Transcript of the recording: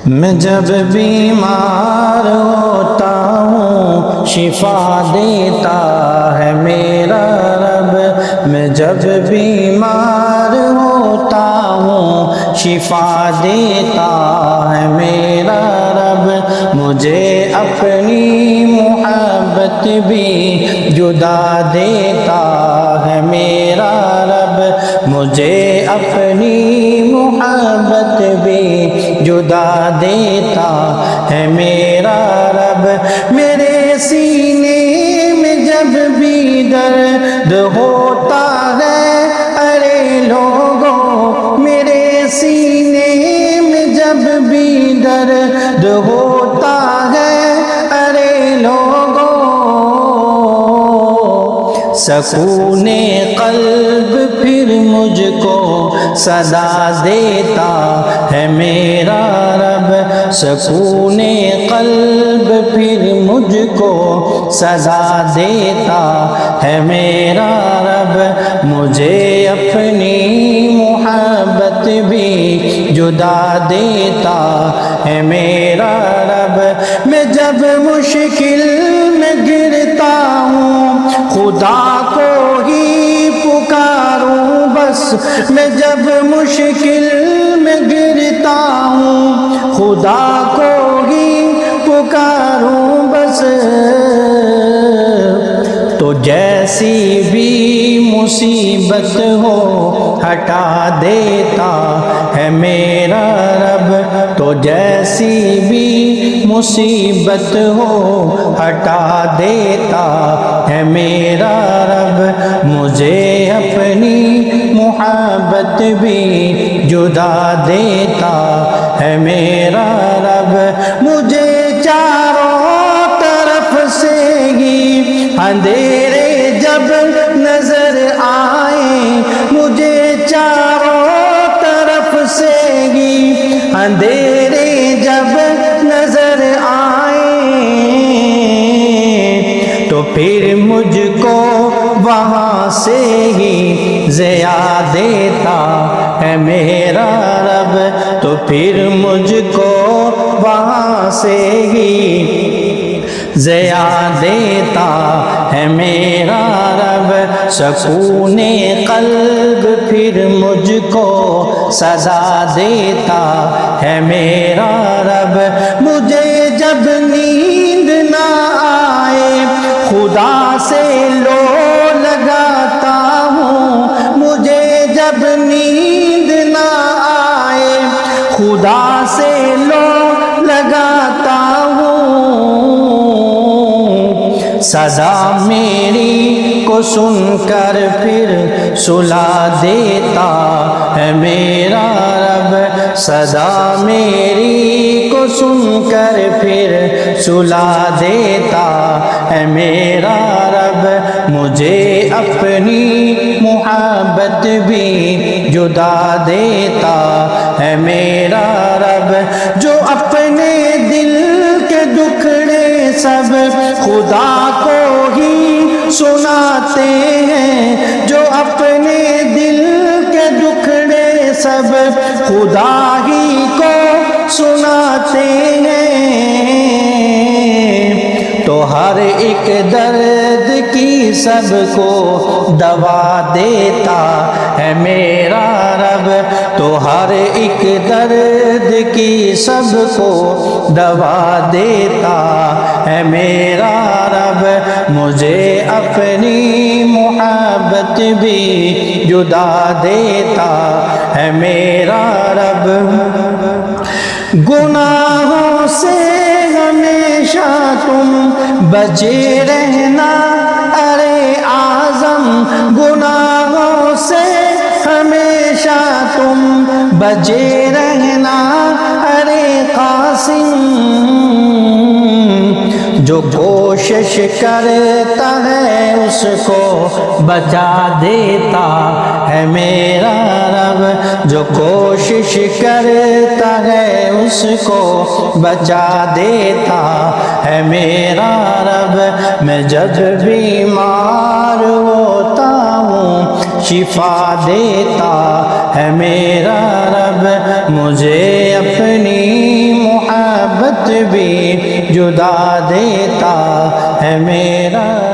میں جب بیمار ہوتا ہوں شفا دیتا ہے میرا رب، میں جب بیمار ہوتا ہوں شفا دیتا ہے میرا رب، مجھے اپنی محبت بھی جدا دیتا ہے میرا رب، مجھے اپنی محبت بھی جدا دیتا ہے میرا رب، میرے سینے میں جب بھی درد ہوتا ہے، ارے لوگوں میرے سینے میں جب بھی درد ہوتا ہے، ارے لوگوں سکون قلب پھر مجھ کو صدا دیتا ہے میرا رب، سکون قلب پھر مجھ کو صدا دیتا ہے میرا رب، مجھے اپنی محبت بھی جدا دیتا ہے میرا رب، میں جب مشکل میں گرتا ہوں خدا کو ہی پکاروں بس، میں جب مشکل میں گرتا ہوں خدا کو ہی پکاروں بس، تو جیسی بھی مصیبت ہو ہٹا دیتا ہے میرا رب، تو جیسی بھی مصیبت ہو ہٹا دیتا ہے میرا رب، مجھے اپنی محبت بھی جدا دیتا ہے میرا رب، مجھے چاروں طرف سے ہی اندھیرے جب نظر آئے، مجھے چاروں طرف سے ہی اندھیرے جب نظر آئے، تو پھر مجھ کو وہاں سے ہی ضیا دیتا ہے میرا رب، تو پھر مجھ کو وہاں سے ہی ضیا دیتا ہے میرا رب، سکون قلب پھر مجھ کو سزا دیتا ہے میرا رب، مجھے جب نیند نہ آئے خدا سے لو لگاتا ہوں، مجھے جب نیند نہ آئے خدا سے لو لگاتا ہوں، صدا میری کو سن کر پھر سلا دیتا ہے میرا رب، صدا میری کو سن کر پھر سلا دیتا ہے میرا رب، مجھے اپنی محبت بھی جدا دیتا ہے میرا رب، جو اپنے دل کے دکھڑے سب خدا کو ہی سناتے ہیں، جو اپنے دل کے دکھڑے سب خدا ہی کو سناتے ہیں، تو ہر ایک درد کی سب کو دوا دیتا ہے میرا رب، تو ہر ایک درد کی سب کو دوا دیتا ہے میرا رب، مجھے اپنی محبت بھی جدا دیتا ہے میرا رب، گناہوں سے ہمیشہ تم بچے رہنا ارے اعظم، گناہوں سے ہمیشہ تم بچے رہنا ارے قاسم، جو کوشش کرتا ہے اس کو بچا دیتا ہے میرا رب، جو کوشش کرتا ہے اس کو بچا دیتا ہے میرا رب، میں جب بیمار ہوتا ہوں شفا دیتا ہے میرا رب، مجھے اپنی رحمت بھی جدا دیتا ہے میرا